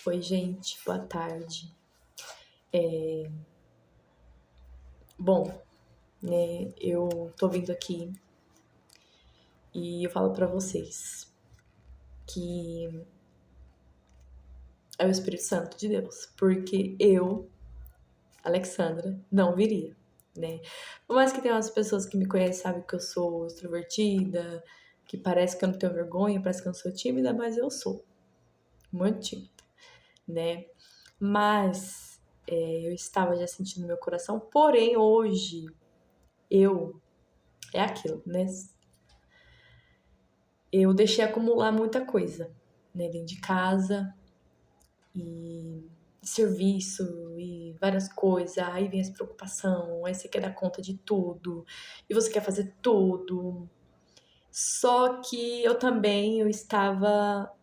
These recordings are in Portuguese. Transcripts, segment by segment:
Oi, gente, boa tarde. Bom, né, eu tô vindo aqui e eu falo pra vocês que é o Espírito Santo de Deus, porque eu, Alexandra, não viria, né? Por mais que tenha umas pessoas que me conhecem, sabem que eu sou extrovertida, que parece que eu não tenho vergonha, parece que eu não sou tímida, mas eu sou muito tímida, né? Mas eu estava já sentindo no meu coração, porém hoje eu é aquilo, né? Eu deixei acumular muita coisa, né, dentro de casa e serviço e várias coisas. Aí vem essa preocupação, aí você quer dar conta de tudo e você quer fazer tudo. Só que eu estava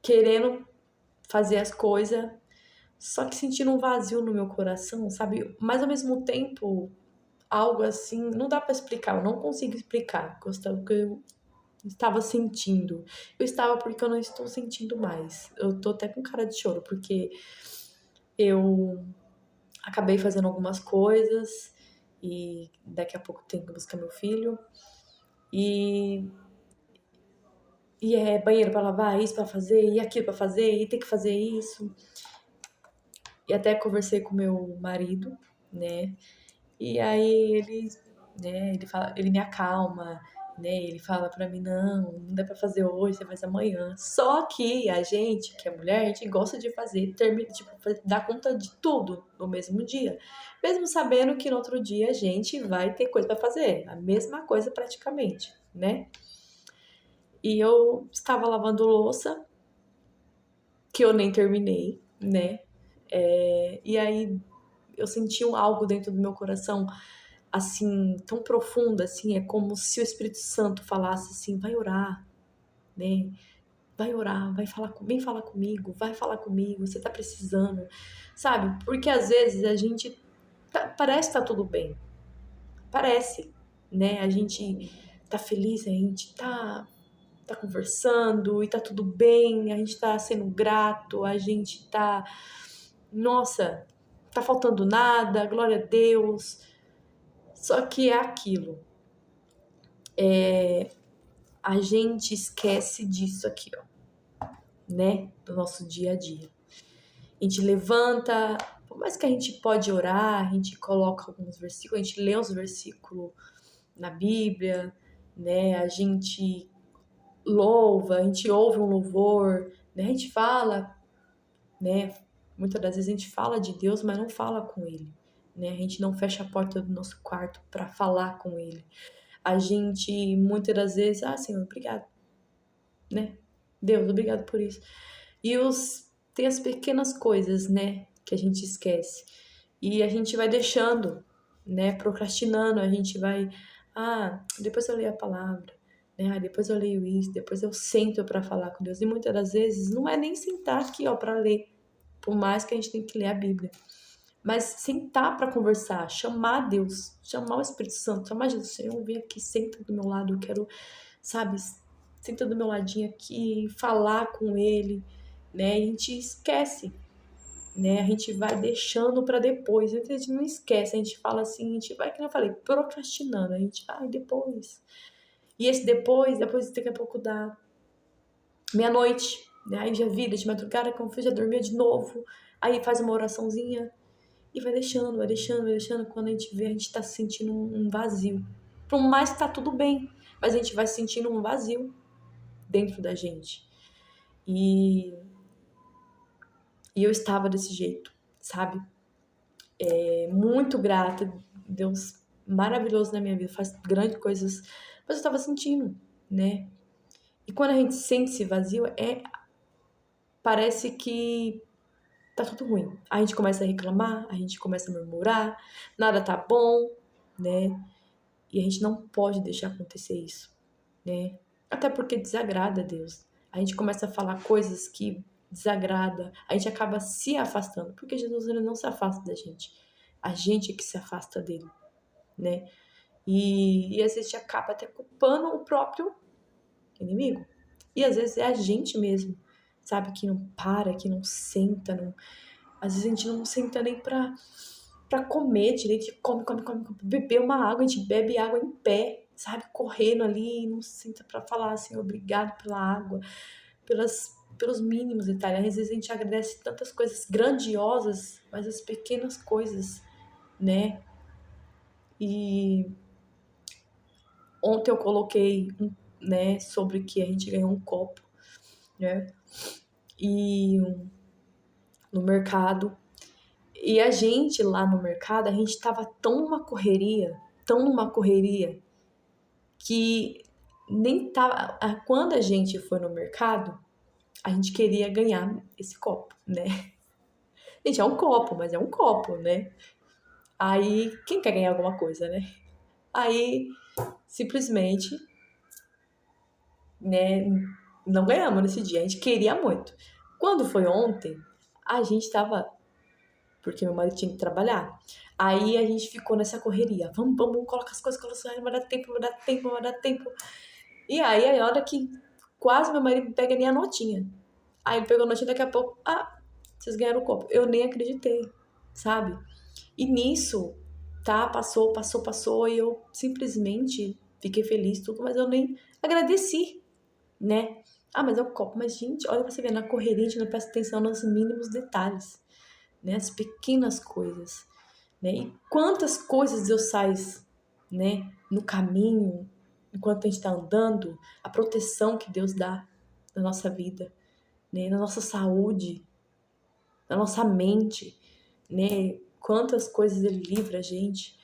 querendo fazer as coisas, só que sentindo um vazio no meu coração, sabe? Mas ao mesmo tempo, algo assim, não dá pra explicar, eu não consigo explicar, o que eu estava sentindo. Eu estava porque eu não estou sentindo mais. Eu tô até com cara de choro, porque eu acabei fazendo algumas coisas e daqui a pouco tenho que buscar meu filho. E, e é banheiro pra lavar, isso pra fazer, e aquilo pra fazer, e tem que fazer isso. E até conversei com meu marido, né? E aí ele me acalma, né? Ele fala pra mim, não dá pra fazer hoje, você faz amanhã. Só que a gente, que é mulher, a gente gosta de fazer, dar conta de tudo no mesmo dia. Mesmo sabendo que no outro dia a gente vai ter coisa pra fazer. A mesma coisa praticamente, né? E eu estava lavando louça, que eu nem terminei, né? E aí eu senti algo dentro do meu coração assim, tão profunda, assim, é como se o Espírito Santo falasse assim, vai orar, né? Vai orar, vem falar comigo, vai falar comigo, você tá precisando, sabe? Porque às vezes a gente parece que tá tudo bem, parece, né? A gente tá feliz, a gente tá conversando e tá tudo bem, a gente tá sendo grato, a gente tá, nossa, tá faltando nada, glória a Deus. Só que é aquilo. A gente esquece disso aqui, ó, né? Do nosso dia a dia. A gente levanta, por mais que a gente pode orar, a gente coloca alguns versículos, a gente lê os versículos na Bíblia, né? A gente louva, a gente ouve um louvor, né? A gente fala, né? Muitas das vezes a gente fala de Deus, mas não fala com Ele, né? A gente não fecha a porta do nosso quarto para falar com Ele. A gente, muitas das vezes, Senhor, obrigado, né? Deus, obrigado por isso. Tem as pequenas coisas, né, que a gente esquece. E a gente vai deixando, né, procrastinando, a gente vai, depois eu leio a palavra, né? Depois eu leio isso, depois eu sento para falar com Deus. E muitas das vezes não é nem sentar aqui, ó, para ler, por mais que a gente tenha que ler a Bíblia. Mas sentar para conversar, chamar Deus, chamar o Espírito Santo, chamar Jesus, Senhor, vem aqui, senta do meu lado, eu quero, sabe, senta do meu ladinho aqui, falar com ele, né? E a gente esquece, né? A gente vai deixando para depois. A gente não esquece, a gente fala assim, a gente vai, como eu falei, procrastinando. A gente, depois. E esse depois daqui a pouco dá meia-noite, né? Aí já vira de madrugada, como já dormia de novo. Aí faz uma oraçãozinha e vai deixando, vai deixando, vai deixando. Quando a gente vê, a gente tá sentindo um vazio. Por mais que tá tudo bem, mas a gente vai sentindo um vazio dentro da gente. E eu estava desse jeito, sabe? Muito grata, Deus maravilhoso na minha vida, faz grandes coisas, mas eu estava sentindo, né? E quando a gente sente esse vazio, parece que tá tudo ruim. A gente começa a reclamar, a gente começa a murmurar, nada tá bom, né? E a gente não pode deixar acontecer isso, né? Até porque desagrada a Deus. A gente começa a falar coisas que desagrada, a gente acaba se afastando, porque Jesus ele não se afasta da gente. A gente é que se afasta dele, né? E às vezes a gente acaba até culpando o próprio inimigo, E às vezes é a gente mesmo, sabe? Que não para, que não senta, não... Às vezes a gente não senta nem pra comer direito, a gente come, beber uma água, a gente bebe água em pé, sabe? Correndo ali, e não senta pra falar assim, obrigado pela água, pelos mínimos detalhes. Às vezes a gente agradece tantas coisas grandiosas, mas as pequenas coisas, né? E ontem eu coloquei, né, sobre que a gente ganhou um copo, né? E no mercado. E a gente lá no mercado, a gente tava tão numa correria, que nem tava. Quando a gente foi no mercado, a gente queria ganhar esse copo, né? Gente, é um copo, mas é um copo, né? Aí, quem quer ganhar alguma coisa, né? Aí, simplesmente, né, não ganhamos nesse dia. A gente queria muito. Quando foi ontem, a gente tava, porque meu marido tinha que trabalhar. Aí a gente ficou nessa correria. Vamos, coloca as coisas, vai dar tempo, vai dar tempo, vai dar tempo. E aí, a hora que quase meu marido pega nem a notinha. Aí ele pegou a notinha, daqui a pouco, vocês ganharam o copo. Eu nem acreditei, sabe? E nisso, tá, passou, e eu simplesmente fiquei feliz, tudo, mas eu nem agradeci, né? Mas é o copo. Mas, gente, olha pra você ver, na correria a gente não presta atenção nos mínimos detalhes, né? As pequenas coisas, né? E quantas coisas Deus faz, né? No caminho, enquanto a gente tá andando, a proteção que Deus dá na nossa vida, né? Na nossa saúde, na nossa mente, né? Quantas coisas Ele livra a gente.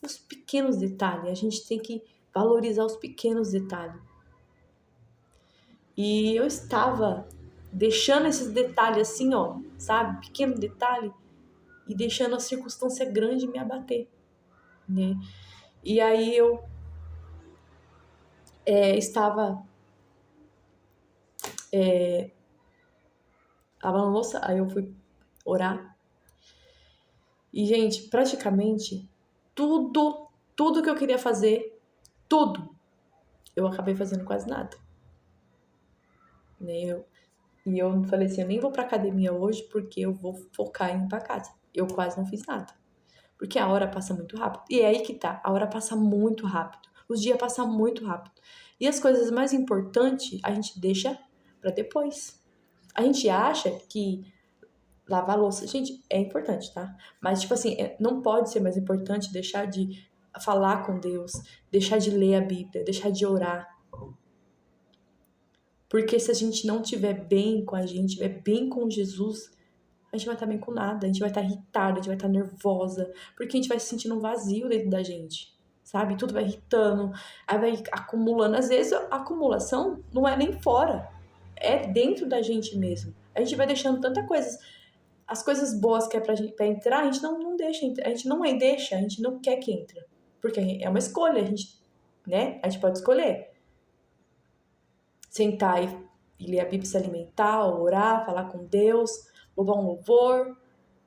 Os pequenos detalhes, a gente tem que valorizar os pequenos detalhes. E eu estava deixando esses detalhes assim, ó, sabe? Pequeno detalhe, e deixando a circunstância grande me abater, né? E aí eu estava na louça, aí eu fui orar. E, gente, praticamente tudo que eu queria fazer, tudo, eu acabei fazendo quase nada, né? E eu falei assim, eu nem vou pra academia hoje porque eu vou focar em ir pra casa. Eu quase não fiz nada. Porque a hora passa muito rápido. E é aí que tá, a hora passa muito rápido. Os dias passam muito rápido. E as coisas mais importantes a gente deixa pra depois. A gente acha que lavar a louça, gente, é importante, tá? Mas, tipo assim, não pode ser mais importante deixar de falar com Deus, deixar de ler a Bíblia, deixar de orar. Porque se a gente não estiver bem com a gente, estiver bem com Jesus, a gente vai estar bem com nada, a gente vai estar irritada, a gente vai estar nervosa, porque a gente vai se sentindo um vazio dentro da gente, sabe? Tudo vai irritando, aí vai acumulando. Às vezes a acumulação não é nem fora, é dentro da gente mesmo. A gente vai deixando tanta coisa. As coisas boas que é pra entrar, a gente não deixa, a gente não deixa, a gente não quer que entre. Porque é uma escolha, a gente, né? A gente pode escolher sentar e ler a Bíblia, se alimentar, orar, falar com Deus, louvar um louvor.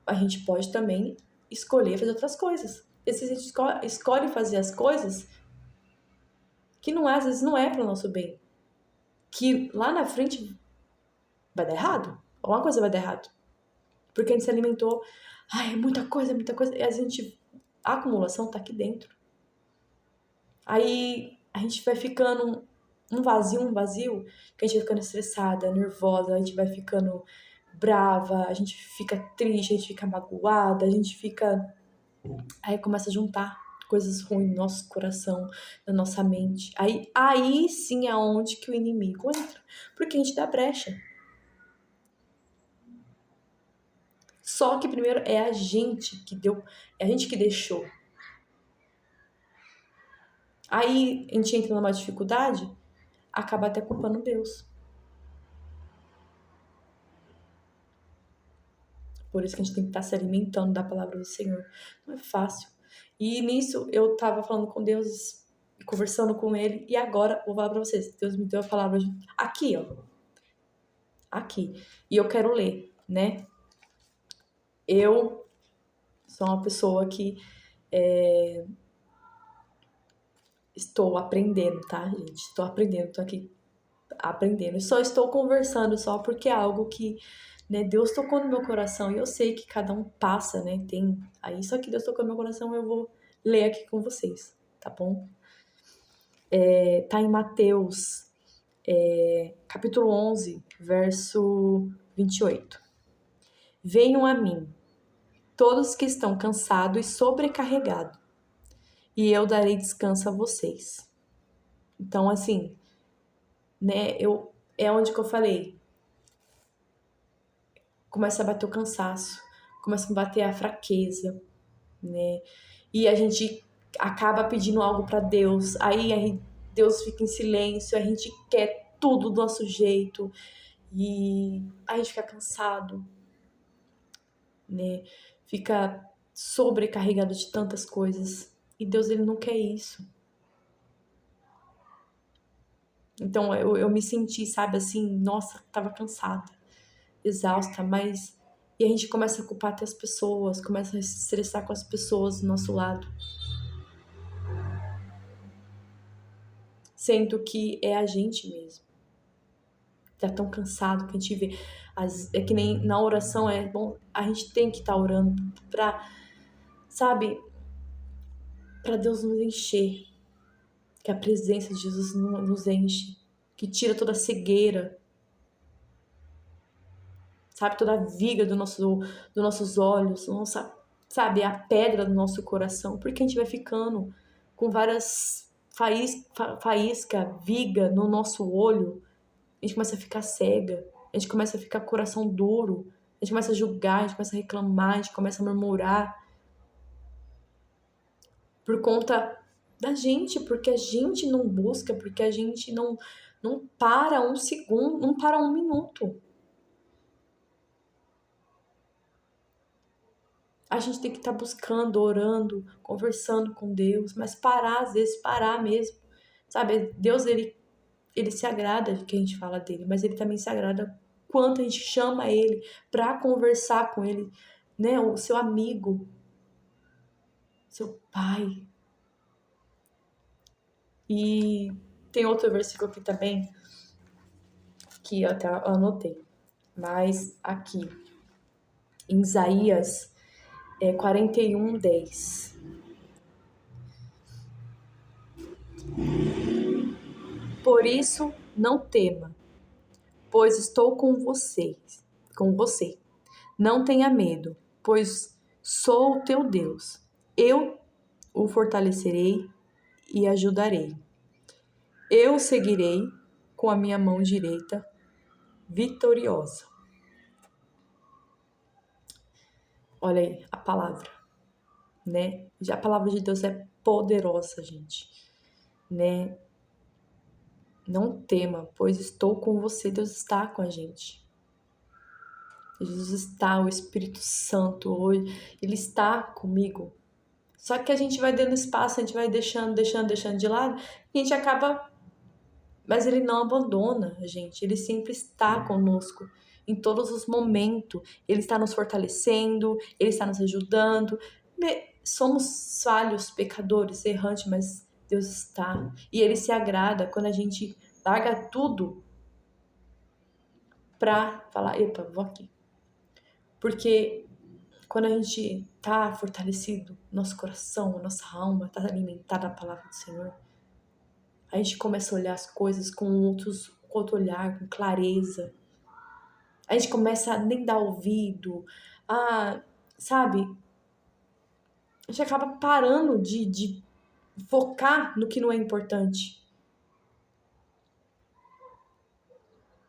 A gente pode também escolher fazer outras coisas. E se a gente escolhe fazer as coisas que não às vezes não é para o nosso bem, que lá na frente vai dar errado, alguma coisa vai dar errado. Porque a gente se alimentou, é muita coisa, e a gente, a acumulação tá aqui dentro. Aí a gente vai ficando um vazio, que a gente vai ficando estressada, nervosa, a gente vai ficando brava, a gente fica triste, a gente fica magoada, a gente fica... Aí começa a juntar coisas ruins no nosso coração, na nossa mente. Aí sim é onde que o inimigo entra, porque a gente dá brecha. Só que primeiro é a gente que deu, é a gente que deixou. Aí a gente entra numa dificuldade, acaba até culpando Deus. Por isso que a gente tem que estar se alimentando da palavra do Senhor. Não é fácil. E nisso eu tava falando com Deus, conversando com Ele, e agora vou falar pra vocês. Deus me deu a palavra aqui, ó. Aqui. E eu quero ler, né? Eu sou uma pessoa que estou aprendendo, tá, gente? Estou aprendendo, tô aqui aprendendo. Eu só estou conversando só porque é algo que, né, Deus tocou no meu coração e eu sei que cada um passa, né? Tem aí só que Deus tocou no meu coração, eu vou ler aqui com vocês, tá bom? Tá em Mateus, capítulo 11, verso 28. Venham a mim, todos que estão cansados e sobrecarregados, e eu darei descanso a vocês. Então, assim, né, é onde que eu falei, começa a bater o cansaço, começa a bater a fraqueza, né? E a gente acaba pedindo algo para Deus, aí Deus fica em silêncio, a gente quer tudo do nosso jeito e a gente fica cansado, né? Fica sobrecarregado de tantas coisas. E Deus, ele não quer isso. Então eu me senti, sabe, assim, nossa, tava cansada, exausta, mas. E a gente começa a culpar até as pessoas, começa a se estressar com as pessoas do nosso lado. Sendo que é a gente mesmo. Tá tão cansado que a gente vê. É que nem na oração é bom, a gente tem que estar orando pra, sabe, pra Deus nos encher. Que a presença de Jesus nos enche. Que tira toda a cegueira. Sabe, toda a viga dos nossos olhos. Nossa, sabe, a pedra do nosso coração. Porque a gente vai ficando com várias faísca, viga no nosso olho. A gente começa a ficar cega, a gente começa a ficar com o coração duro, a gente começa a julgar, a gente começa a reclamar, a gente começa a murmurar por conta da gente, porque a gente não busca, porque a gente não para um segundo, não para um minuto. A gente tem que estar buscando, orando, conversando com Deus, mas parar, às vezes parar mesmo. Sabe, Deus, ele se agrada de que a gente fala dele, mas ele também se agrada quanto a gente chama ele para conversar com ele, né? O seu amigo, seu pai. E tem outro versículo aqui também que eu até anotei, mas aqui em Isaías 41:10. Por isso não tema, pois estou com você. Não tenha medo, pois sou o teu Deus. Eu o fortalecerei e ajudarei. Eu o seguirei com a minha mão direita vitoriosa. Olha aí a palavra, né? A palavra de Deus é poderosa, gente, né? Não tema, pois estou com você. Deus está com a gente. Jesus está, o Espírito Santo hoje, ele está comigo. Só que a gente vai dando espaço, a gente vai deixando de lado, e a gente acaba. Mas ele não abandona a gente, ele sempre está conosco em todos os momentos. Ele está nos fortalecendo, ele está nos ajudando. Somos falhos, pecadores, errantes, mas Deus está. E ele se agrada quando a gente larga tudo pra falar: epa, vou aqui. Porque quando a gente tá fortalecido, nosso coração, nossa alma tá alimentada da palavra do Senhor, a gente começa a olhar as coisas com outro olhar, com clareza. A gente começa a nem dar ouvido, sabe? A gente acaba parando de focar no que não é importante.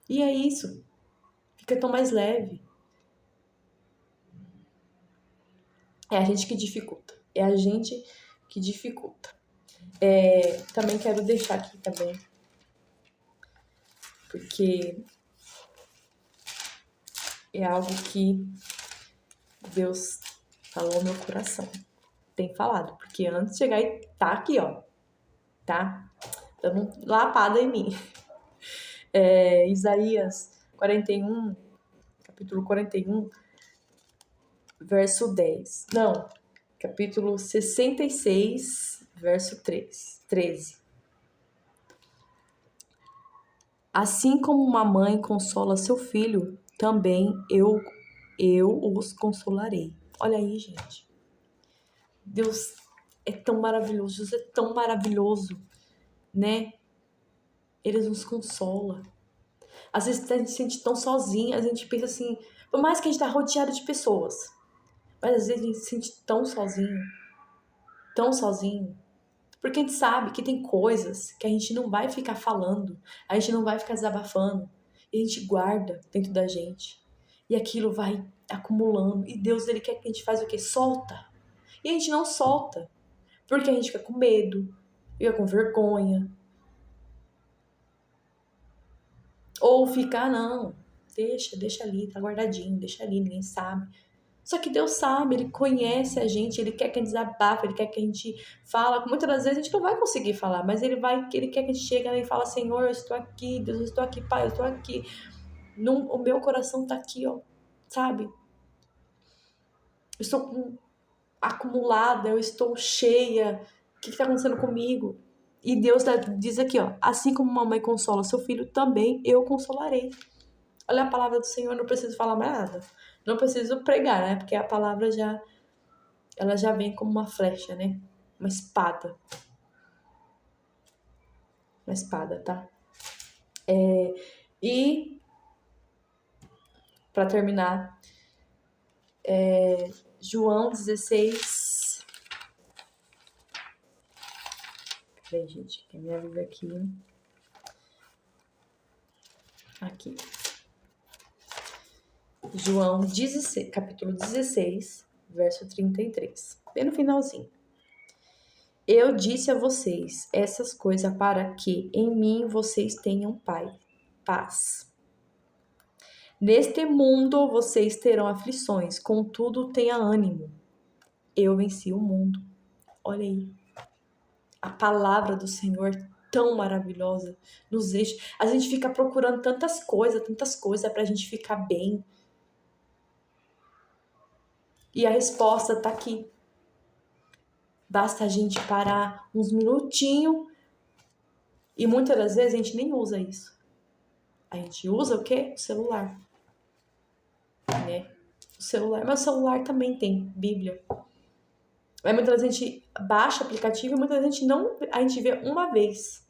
E é isso. Fica tão mais leve. É a gente que dificulta. É a gente que dificulta. Também quero deixar aqui também, porque é algo que Deus falou no meu coração. Tem falado, porque antes de chegar e tá aqui, ó, tá? Dando lapada em mim. Isaías 41, capítulo 41, verso 10. Não, capítulo 66, verso 13. Assim como uma mãe consola seu filho, também eu os consolarei. Olha aí, gente. Deus é tão maravilhoso, Deus é tão maravilhoso, né? Ele nos consola. Às vezes a gente se sente tão sozinho, a gente pensa assim, por mais que a gente tá rodeado de pessoas, mas às vezes a gente se sente tão sozinho, porque a gente sabe que tem coisas que a gente não vai ficar falando, a gente não vai ficar desabafando, e a gente guarda dentro da gente, e aquilo vai acumulando, e Deus, ele quer que a gente faça o quê? Solta. E a gente não solta, porque a gente fica com medo, fica com vergonha, ou fica, não, deixa ali, tá guardadinho, deixa ali, ninguém sabe. Só que Deus sabe, Ele conhece a gente, Ele quer que a gente desabafe, Ele quer que a gente fala. Muitas das vezes a gente não vai conseguir falar, mas Ele quer que a gente chegue e fale, Senhor, eu estou aqui, Deus, eu estou aqui, Pai, eu estou aqui. O meu coração tá aqui, ó, sabe? Eu estou acumulada, eu estou cheia. O que está acontecendo comigo? E Deus diz aqui, ó, assim como uma mãe consola seu filho, também eu consolarei. Olha a palavra do Senhor, não preciso falar mais nada. Não preciso pregar, né? Porque a palavra ela já vem como uma flecha, né? Uma espada. Uma espada, tá? E, pra terminar, João 16. Peraí, gente, que me avisa aqui. Aqui. João 16, capítulo 16, verso 33. Bem no finalzinho. Eu disse a vocês essas coisas para que em mim vocês tenham paz. Neste mundo vocês terão aflições, contudo tenha ânimo. Eu venci o mundo. Olha aí. A palavra do Senhor tão maravilhosa nos deixa. A gente fica procurando tantas coisas pra gente ficar bem. E a resposta tá aqui. Basta a gente parar uns minutinhos. E muitas das vezes a gente nem usa isso. A gente usa o quê? O celular. Né? O celular. Mas o celular também tem Bíblia. Aí muitas vezes a gente baixa o aplicativo e muitas vezes a gente vê uma vez.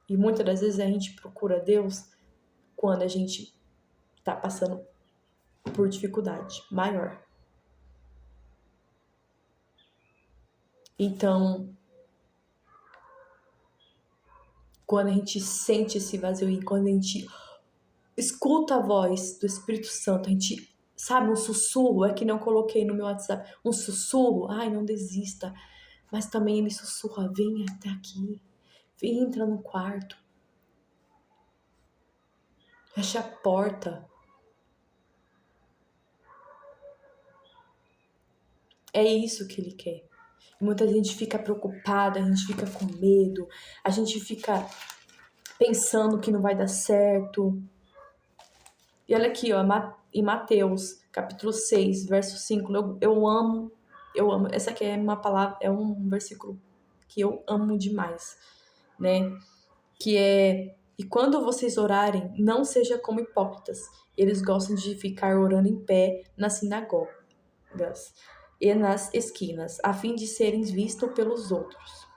E muitas das vezes a gente procura Deus quando a gente tá passando por dificuldade maior. Então, quando a gente sente esse vazio e quando a gente escuta a voz do Espírito Santo, a gente sabe, um sussurro, é que não coloquei no meu WhatsApp, um sussurro, ai, não desista. Mas também ele sussurra, vem até aqui, vem, entra no quarto, fecha a porta. É isso que ele quer. E muita gente fica preocupada, a gente fica com medo, a gente fica pensando que não vai dar certo. E olha aqui, ó, em Mateus, capítulo 6, verso 5, eu amo, essa aqui é uma palavra, é um versículo que eu amo demais, né? Que é, e quando vocês orarem, não seja como hipócritas. Eles gostam de ficar orando em pé nas sinagogas e nas esquinas, a fim de serem vistos pelos outros.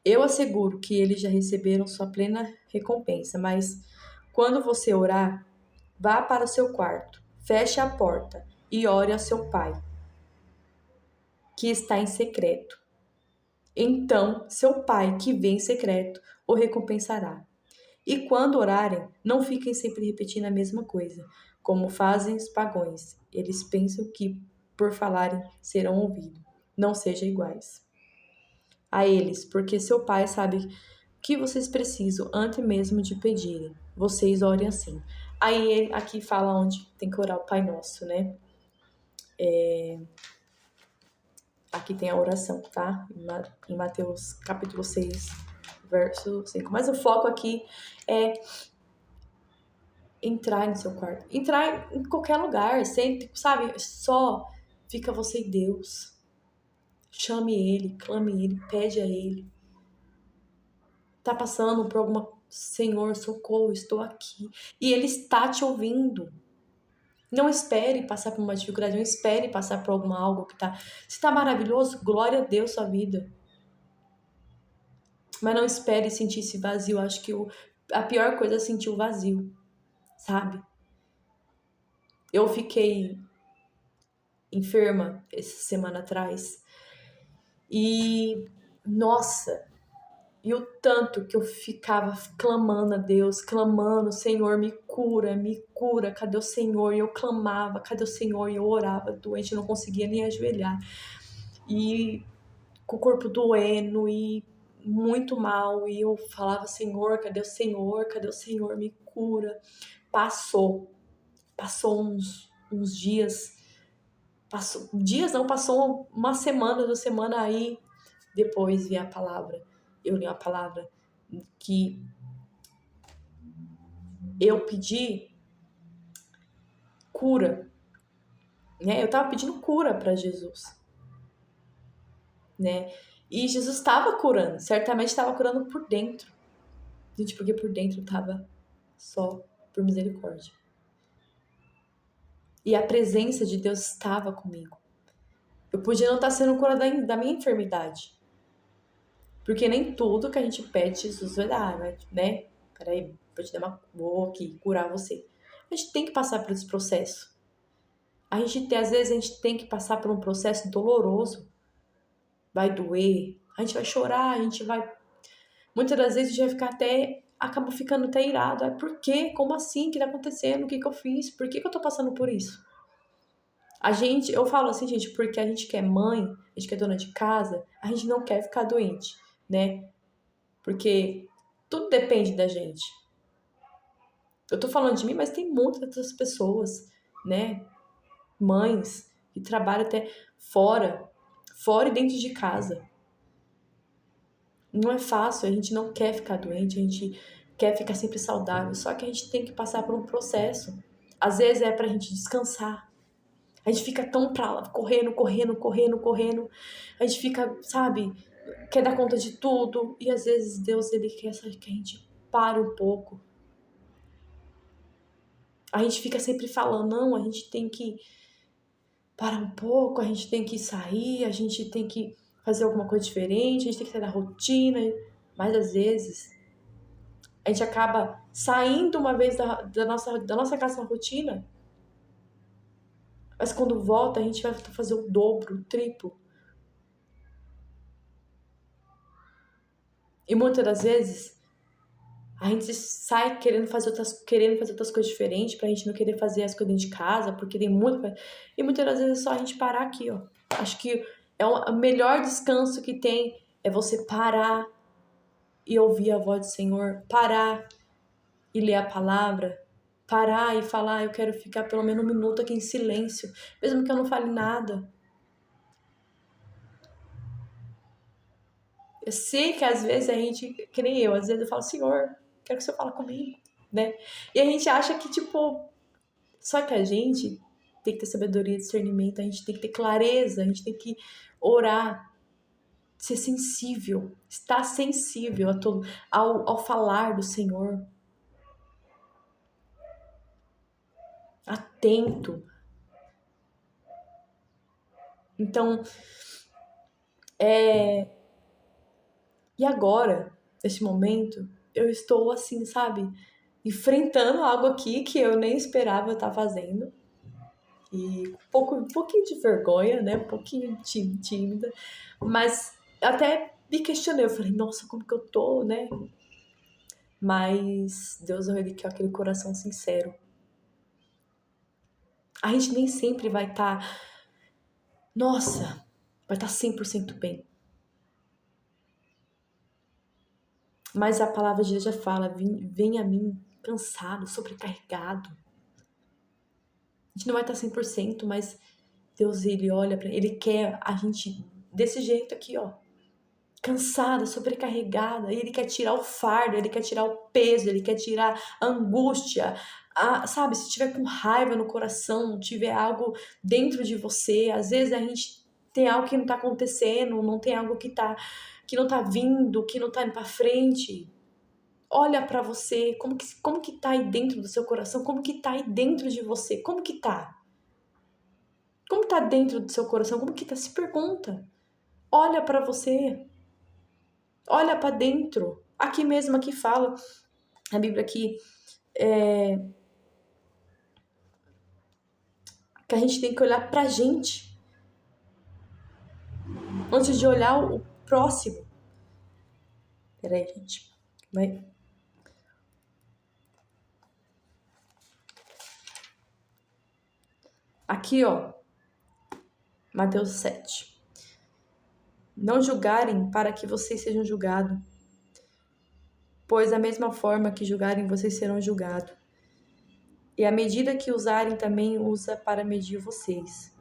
Eu asseguro que eles já receberam sua plena recompensa, mas quando você orar, vá para o seu quarto, feche a porta e ore a seu pai, que está em secreto. Então, seu pai, que vem em secreto, o recompensará. E quando orarem, não fiquem sempre repetindo a mesma coisa, como fazem os pagãos. Eles pensam que, por falarem, serão ouvidos. Não sejam iguais a eles, porque seu pai sabe o que vocês precisam antes mesmo de pedirem. Vocês orem assim. Aí aqui fala onde tem que orar o Pai Nosso, né? Aqui tem a oração, tá? Em Mateus capítulo 6, verso 5. Mas o foco aqui é entrar no seu quarto. Entrar em qualquer lugar, sempre, sabe? Só fica você e Deus. Chame Ele, clame Ele, pede a Ele. Tá passando por alguma Senhor, socorro, estou aqui. E Ele está te ouvindo. Não espere passar por uma dificuldade, não espere passar por algo que tá... Se tá maravilhoso, glória a Deus sua vida. Mas não espere sentir esse vazio. Acho que a pior coisa é sentir o vazio, sabe? Eu fiquei enferma essa semana atrás. E, nossa, e o tanto que eu ficava clamando a Deus, clamando, Senhor, me cura, cadê o Senhor? E eu clamava, cadê o Senhor? E eu orava doente, não conseguia nem ajoelhar. E com o corpo doendo e muito mal. E eu falava, Senhor, cadê o Senhor? Cadê o Senhor? Me cura. Passou uns dias. Passou uma semana, 2 semanas aí. Depois vi a palavra. Eu li a palavra que eu pedi cura, né? Eu tava pedindo cura para Jesus, né? E Jesus estava curando, certamente estava curando por dentro. Gente, porque por dentro tava só por misericórdia. E a presença de Deus estava comigo. Eu podia não estar sendo curada da minha enfermidade. Porque nem tudo que a gente pede, Jesus vai dar, né? Peraí, vou aqui curar você. A gente tem que passar por esse processo. Às vezes a gente tem que passar por um processo doloroso. Vai doer, a gente vai chorar, a gente vai... Muitas das vezes a gente vai ficar acaba ficando até irado. Por quê? Como assim? O que tá acontecendo? O que eu fiz? Por que eu tô passando por isso? Eu falo assim, gente, porque a gente que é mãe, a gente que é dona de casa, a gente não quer ficar doente, né? Porque tudo depende da gente. Eu tô falando de mim, mas tem muitas outras pessoas, né? Mães que trabalham até fora e dentro de casa. Não é fácil, a gente não quer ficar doente, a gente quer ficar sempre saudável, só que a gente tem que passar por um processo. Às vezes é pra gente descansar. A gente fica tão pra lá, correndo. A gente fica, sabe, quer dar conta de tudo. E às vezes Deus, Ele quer que a gente pare um pouco. A gente fica sempre falando, não, a gente tem que parar um pouco, a gente tem que sair, a gente tem que fazer alguma coisa diferente, a gente tem que sair da rotina. Mas às vezes a gente acaba saindo uma vez da nossa casa na rotina, mas quando volta a gente vai fazer o dobro, o triplo. E muitas das vezes a gente sai querendo fazer outras coisas diferentes, pra gente não querer fazer as coisas dentro de casa, porque tem muito... E muitas das vezes é só a gente parar aqui, ó. Acho que o melhor descanso que tem é você parar e ouvir a voz do Senhor, parar e ler a palavra, parar e falar, eu quero ficar pelo menos 1 minuto aqui em silêncio, mesmo que eu não fale nada. Eu sei que às vezes a gente, que nem eu, às vezes eu falo, Senhor, quero que o Senhor fale comigo, né? E a gente acha que, tipo, só que a gente tem que ter sabedoria, discernimento, a gente tem que ter clareza, a gente tem que orar, ser sensível, estar sensível ao falar do Senhor. Atento. Então, e agora, neste momento, eu estou assim, sabe? Enfrentando algo aqui que eu nem esperava estar fazendo. E um pouquinho de vergonha, né? Um pouquinho tímida. Mas até me questionei. Eu falei, nossa, como que eu tô, né? Mas Deus, ele quer aquele coração sincero. A gente nem sempre vai estar... Nossa, vai estar 100% bem. Mas a palavra de Deus já fala, vem a mim cansado, sobrecarregado. A gente não vai estar 100%, mas Deus, ele olha pra... Ele quer a gente desse jeito aqui, ó. Cansada, sobrecarregada. Ele quer tirar o fardo, ele quer tirar o peso, ele quer tirar a angústia. Sabe, se tiver com raiva no coração, tiver algo dentro de você, às vezes a gente tem algo que não tá acontecendo, não tem algo que não tá vindo, que não tá indo pra frente. Olha pra você, como que tá aí dentro do seu coração, como que tá aí dentro de você, como que tá? Como tá dentro do seu coração, como que tá? Se pergunta. Olha pra você, olha pra dentro. Aqui mesmo, aqui fala, a Bíblia aqui, que a gente tem que olhar pra gente antes de olhar o próximo. Peraí, gente. Vai. Aqui, ó. Mateus 7. Não julgarem para que vocês sejam julgados, pois da mesma forma que julgarem, vocês serão julgados. E a medida que usarem também usa para medir vocês.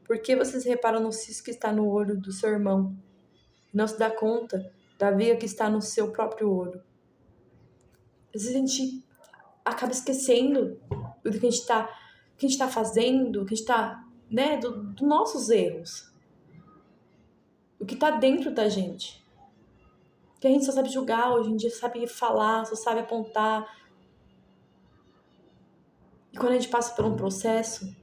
Por que vocês reparam no cisco que está no olho do seu irmão e não se dá conta da viga que está no seu próprio olho? Às vezes a gente acaba esquecendo do que a gente tá fazendo, que a gente tá, né, dos nossos erros. O que tá dentro da gente. Que a gente só sabe julgar hoje em dia, sabe falar, só sabe apontar. E quando a gente passa por um processo,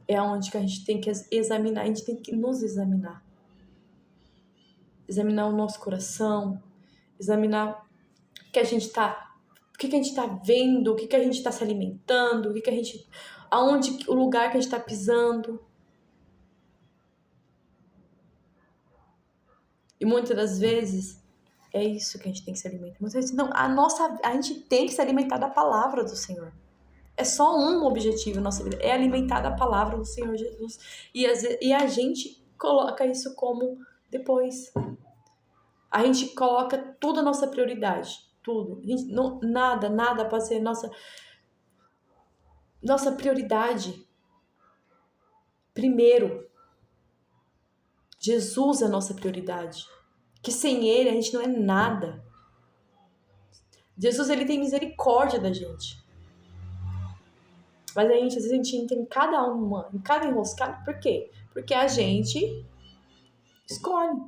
é onde que a gente tem que examinar, a gente tem que nos examinar. Examinar o nosso coração, examinar o que a gente tá, o que a gente tá vendo, o que a gente tá se alimentando, o que a gente, aonde, o lugar que a gente tá pisando. E muitas das vezes é isso que a gente tem que se alimentar. Muitas vezes não, a gente tem que se alimentar da palavra do Senhor. É só um objetivo na nossa vida, é alimentar da palavra do Senhor Jesus. E a gente coloca isso como depois. A gente coloca tudo a nossa prioridade. Tudo. A gente, não, nada pode ser nossa prioridade. Primeiro, Jesus é a nossa prioridade. Que sem Ele a gente não é nada. Jesus, Ele tem misericórdia da gente. Mas a gente, às vezes, a gente entra em cada enroscado. Por quê? Porque a gente escolhe.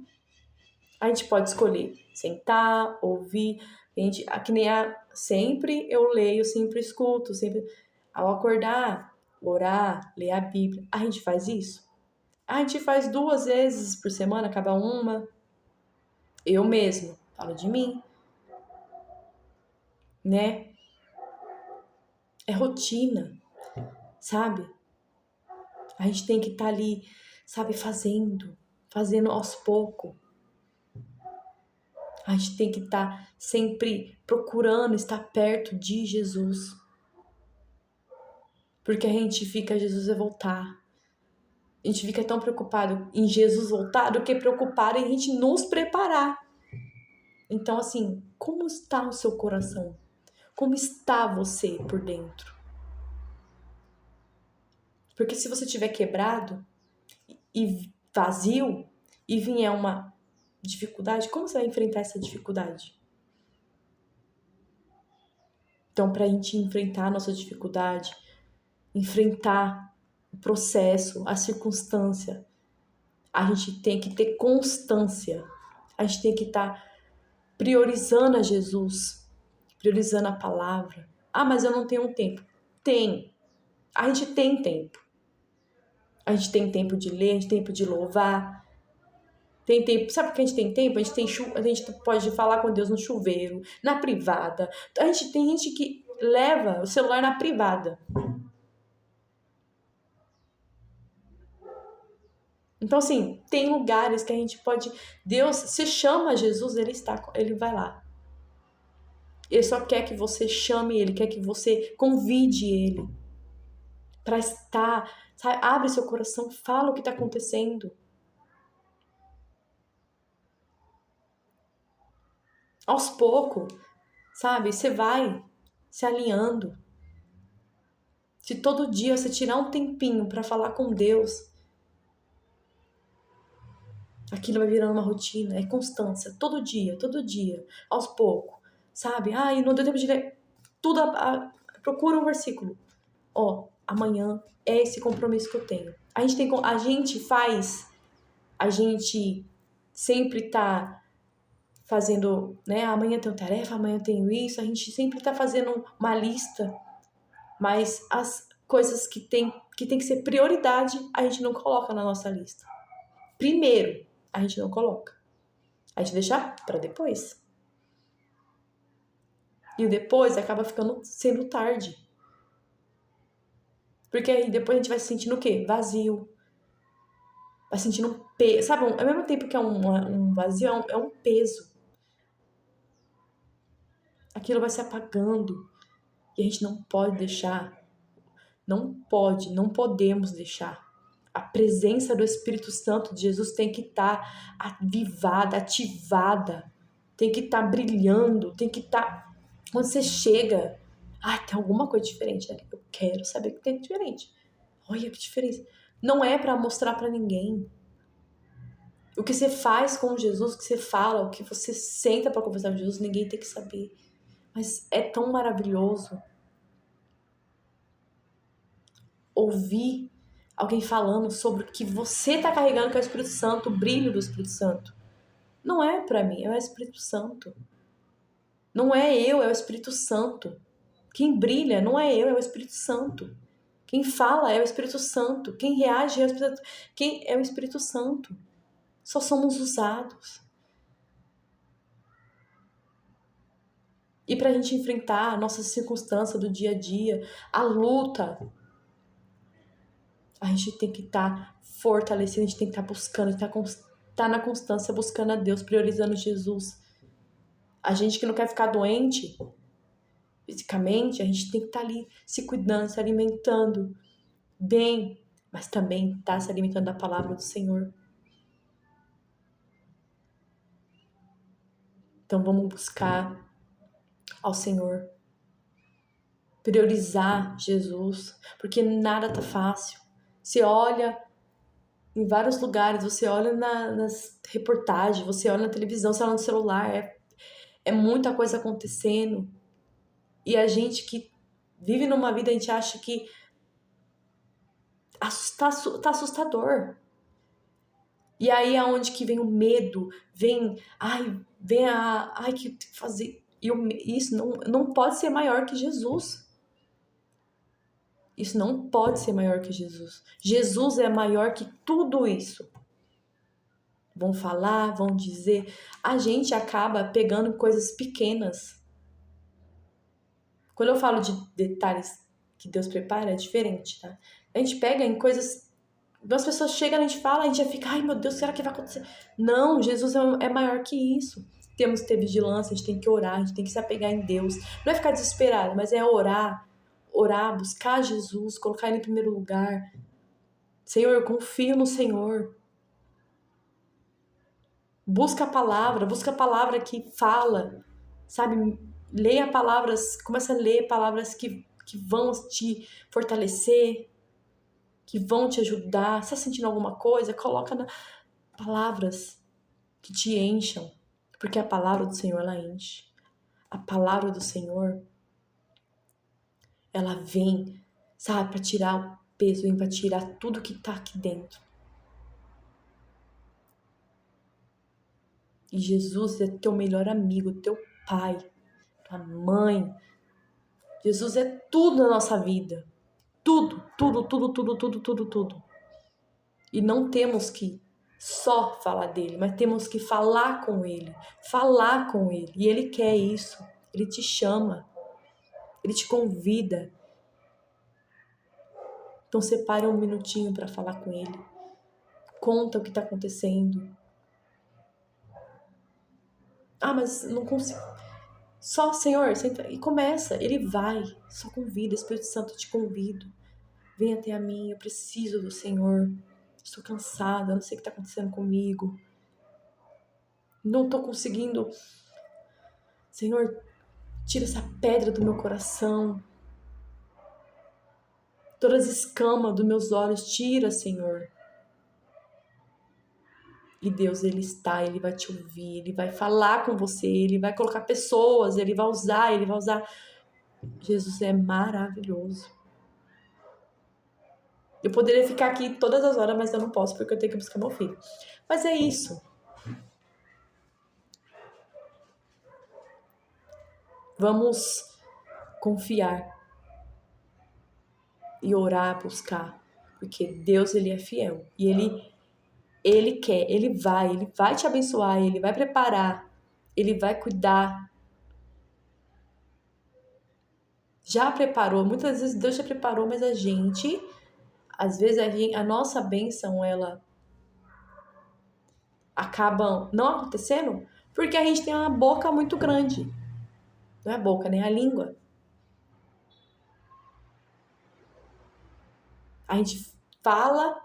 A gente pode escolher sentar, ouvir. A gente, que nem sempre eu leio, sempre escuto, sempre ao acordar, orar, ler a Bíblia. A gente faz isso? A gente faz 2 vezes por semana, cada uma. Eu mesmo, falo de mim, né? É rotina, sabe? A gente tem que estar ali, sabe, fazendo aos poucos. A gente tem que estar sempre procurando estar perto de Jesus. Porque a gente fica, Jesus vai voltar. A gente fica tão preocupado em Jesus voltar do que preocupado em a gente nos preparar. Então, assim, como está o seu coração? Como está você por dentro? Porque se você estiver quebrado e vazio e vier uma dificuldade, como você vai enfrentar essa dificuldade? Então, para a gente enfrentar a nossa dificuldade, enfrentar o processo, a circunstância, a gente tem que ter constância. A gente tem que estar priorizando a Jesus, priorizando a palavra. Ah, mas eu não tenho tempo. Tem. A gente tem tempo. A gente tem tempo de ler, a gente tem tempo de louvar. Tem tempo. Sabe por que a gente tem tempo? A gente pode falar com Deus no chuveiro, na privada. Tem gente que leva o celular na privada. Então, assim, tem lugares que a gente pode... Deus, se chama Jesus, ele vai lá. Ele só quer que você chame ele, quer que você convide ele para estar, sabe? Abre seu coração, fala o que está acontecendo. Aos poucos, sabe? Você vai se alinhando. Se todo dia você tirar um tempinho para falar com Deus, aquilo vai virando uma rotina, é constância, todo dia, aos poucos, sabe? E não deu tempo de ler tudo, procura um versículo. Amanhã é esse compromisso que eu tenho. A gente sempre tá fazendo, né? Amanhã eu tenho tarefa, amanhã eu tenho isso. A gente sempre tá fazendo uma lista, mas as coisas que tem que ser prioridade, a gente não coloca na nossa lista. Primeiro, a gente não coloca. A gente deixa para depois. E o depois acaba sendo tarde. Porque aí depois a gente vai se sentindo o quê? Vazio. Vai sentindo um peso. Sabe, ao mesmo tempo que é um vazio, é um peso. Aquilo vai se apagando. E a gente não pode deixar. Não podemos deixar. A presença do Espírito Santo de Jesus tem que estar avivada, ativada. Tem que estar brilhando. Tem que estar... Quando você chega... Ai, tem alguma coisa diferente ali. Eu quero saber o que tem diferente. Olha que diferença. Não é pra mostrar pra ninguém. O que você faz com Jesus, o que você fala, o que você senta pra conversar com Jesus, ninguém tem que saber. Mas é tão maravilhoso ouvir alguém falando sobre o que você tá carregando, que é o Espírito Santo, o brilho do Espírito Santo. Não é pra mim, é o Espírito Santo. Não é eu, é o Espírito Santo. Quem brilha não é eu, é o Espírito Santo. Quem fala é o Espírito Santo. Quem reage é o Espírito Santo. Quem é o Espírito Santo? Só somos usados. E pra gente enfrentar a nossa circunstância do dia a dia, a luta, a gente tem que estar fortalecido, a gente tem que estar buscando, estar na constância, buscando a Deus, priorizando Jesus. A gente que não quer ficar doente fisicamente, a gente tem que estar ali se cuidando, se alimentando bem, mas também estar se alimentando da palavra do Senhor. Então vamos buscar ao Senhor, priorizar Jesus, porque nada tá fácil. Você olha em vários lugares, você olha nas reportagens, você olha na televisão, você olha no celular, é muita coisa acontecendo. E a gente que vive numa vida, a gente acha que tá assustador. E aí é onde que vem o medo, ai, que fazer. Isso não pode ser maior que Jesus. Isso não pode ser maior que Jesus. Jesus é maior que tudo isso. Vão falar, vão dizer. A gente acaba pegando coisas pequenas. Quando eu falo de detalhes que Deus prepara, é diferente, tá? A gente pega em coisas... As pessoas chegam, a gente fala, a gente já fica, ai meu Deus, será que vai acontecer? Não, Jesus é maior que isso. Temos que ter vigilância, a gente tem que orar, a gente tem que se apegar em Deus. Não é ficar desesperado, mas é orar, buscar Jesus, colocar Ele em primeiro lugar. Senhor, eu confio no Senhor. Busca a palavra que fala, sabe? Leia palavras, começa a ler palavras que vão te fortalecer, que vão te ajudar. Se tá sentindo alguma coisa, coloca palavras que te encham, porque a palavra do Senhor, ela enche. A palavra do Senhor, ela vem, sabe, para tirar o peso, vem para tirar tudo que tá aqui dentro. E Jesus é teu melhor amigo, teu pai, tua mãe. Jesus é tudo na nossa vida. Tudo, tudo, tudo, tudo, tudo, tudo, tudo. E não temos que só falar dele, mas temos que falar com ele. Falar com ele. E ele quer isso. Ele te chama. Ele te convida. Então separe um minutinho para falar com ele. Conta o que está acontecendo. Ah, mas não consigo. Só, Senhor, senta e começa. Ele vai. Só convida. Espírito Santo, eu te convido. Venha até a mim. Eu preciso do Senhor. Estou cansada. Não sei o que está acontecendo comigo. Não estou conseguindo. Senhor, tira essa pedra do meu coração. Todas as escamas dos meus olhos, tira, Senhor. E Deus, Ele está, Ele vai te ouvir, Ele vai falar com você, Ele vai colocar pessoas, Ele vai usar. Jesus é maravilhoso. Eu poderia ficar aqui todas as horas, mas eu não posso, porque eu tenho que buscar meu filho. Mas é isso. Vamos confiar e orar, buscar, porque Deus, ele é fiel e ele quer, ele vai te abençoar, ele vai preparar, ele vai cuidar. Já preparou, muitas vezes Deus já preparou, mas às vezes a nossa bênção, ela acaba não acontecendo porque a gente tem uma boca muito grande. Não é a boca, nem a língua. A gente fala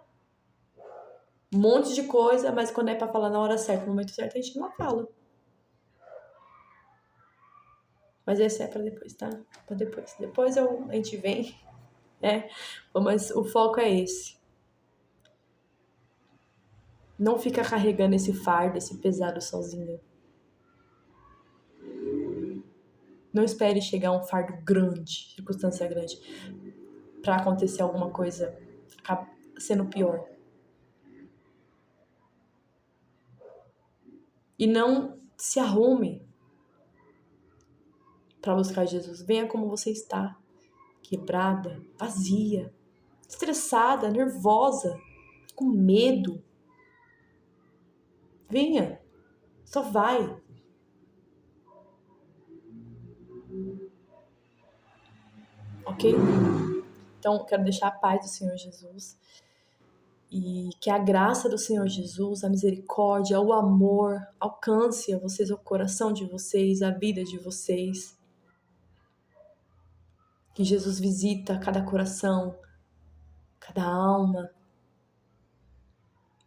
um monte de coisa, mas quando é pra falar na hora certa, no momento certo, a gente não fala. Mas esse é pra depois, tá? Pra depois. Depois a gente vem, né? Mas o foco é esse. Não fica carregando esse fardo, esse pesado sozinho. Não espere chegar um fardo grande, circunstância grande, pra acontecer alguma coisa sendo pior. E não se arrume pra buscar Jesus. Venha como você está. Quebrada, vazia, estressada, nervosa, com medo. Venha, só vai. Ok? Então, quero deixar a paz do Senhor Jesus e que a graça do Senhor Jesus, a misericórdia, o amor alcance a vocês, o coração de vocês, a vida de vocês. Que Jesus visita cada coração, cada alma,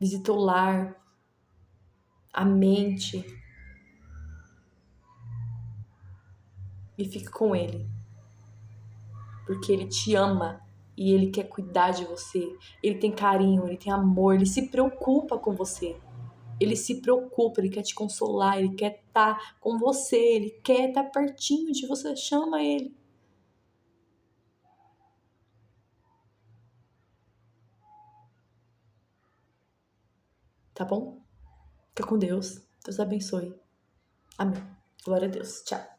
visita o lar, a mente e fique com Ele, porque Ele te ama e Ele quer cuidar de você. Ele tem carinho, Ele tem amor, Ele se preocupa com você. Ele se preocupa, Ele quer te consolar, Ele quer estar com você, Ele quer estar pertinho de você. Chama Ele. Tá bom? Fica com Deus. Deus abençoe. Amém. Glória a Deus. Tchau.